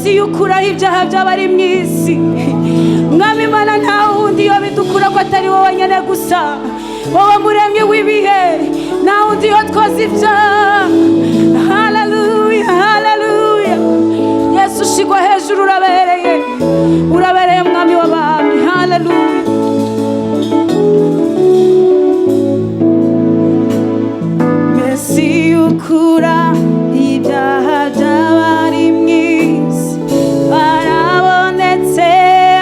Mesiya ukuraho ibyaha by'abari mu isi. Mwami Mana nta wundi yo bidukura ko atari wowe nyene gusa, wowe muremyi w'ibihe, nta wundi yo twoza ibyaha. Haleluya, haleluya. Yesu shigwa hejuru, urabereye, urabereye mwami w'abami. Haleluya. Mesiya ukura ibyaha by'abari mu isi, barabonetse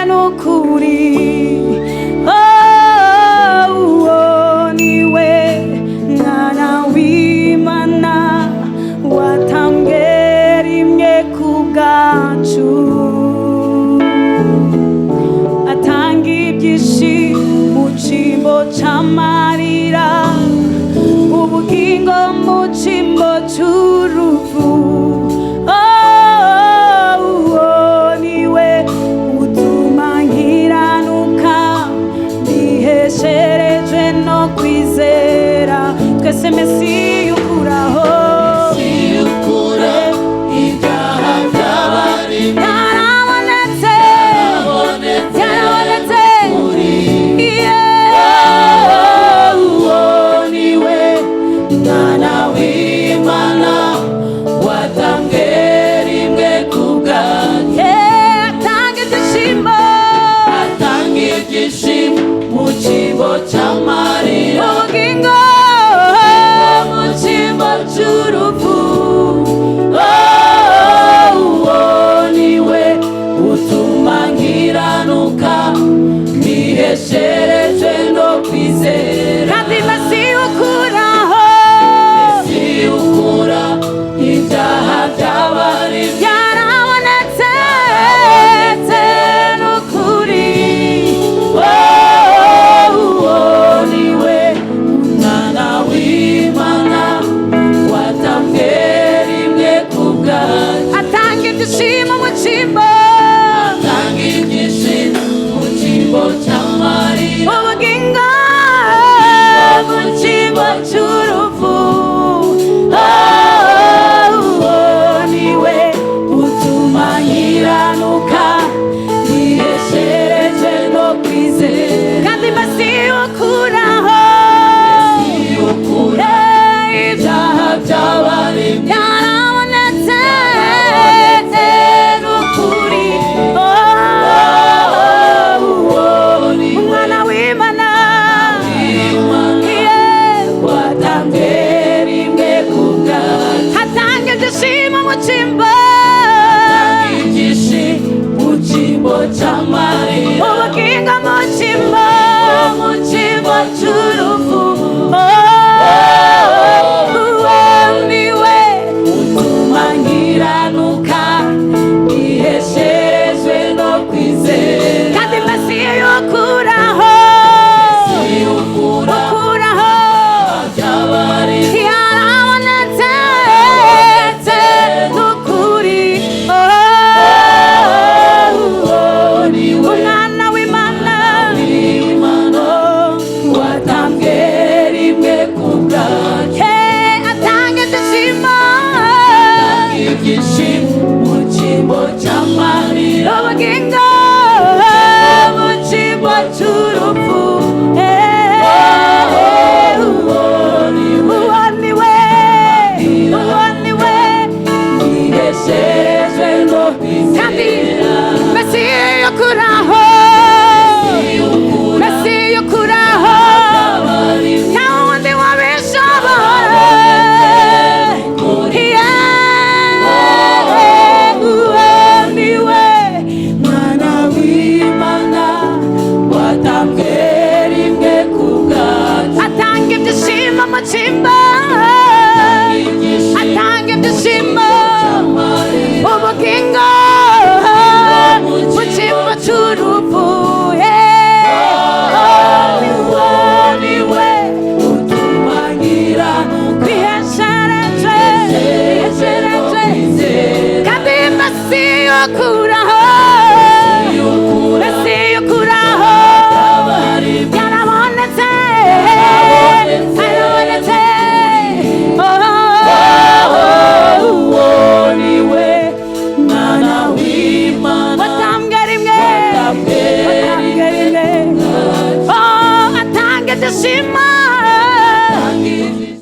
n'ukuri. Oh, niwe mwana w'Imana watambwe rimwe ku bwacu, atanga ibyishimo mu cyimbo cy'amarira, ubugingo mu cyimbo cy'urupfu. Oh, niwe utuma nkiranuka, ndihesherejwe no kwizera. Twese Mesiya ukuraho ibyaha by'abari mu isi, yarabonetse, yarabonetse. Niwe mwana w'Imana watambwe rimwe ku bwacu, atanga ibyishimo, atanga ibyishimo mu cyimbo cy'amarira, ubugingo mu cyimbo cy'urupfu. Niwe utuma nkiranuka, ndihesherejwe no kwizera. Kandi Mesiya ukuraho, Mesiya ukura ibyaha by'abari, yarabonetse n'ukuri. Niwe mwana w'Imana watambwe rimwe ku bwacu, atanga ibyishimo mu cyimbo, atanga ibyishimo mu cyimbo cy'amarira, ubugingo mu cyimbo cy'urupfu. Niwe utuma nkiranuka, ndihesherejwe no kwizera. Kandi Mesiya ukuraho ibyaha by'abari, yarabonetse n'ukuri. Umwana w'Imana watambwe rimwe ku bwacu, atanga ibyishimo mu cyimbo, atanga ibyishimo mu cyimbo cy'amarira, ubugingo mu cyimbo cy'urupfu. Niwe utuma nkiranuka, ndihesherejwe no kwizera. Kandi Mesiya ukuraho, ukuraho by'abari, yarabonetse n'ukuri. Umwana w'Imana watambwe rimwe ku bwacu, atanga ibyishimo mu cyimbo cy'amarira, ubugingo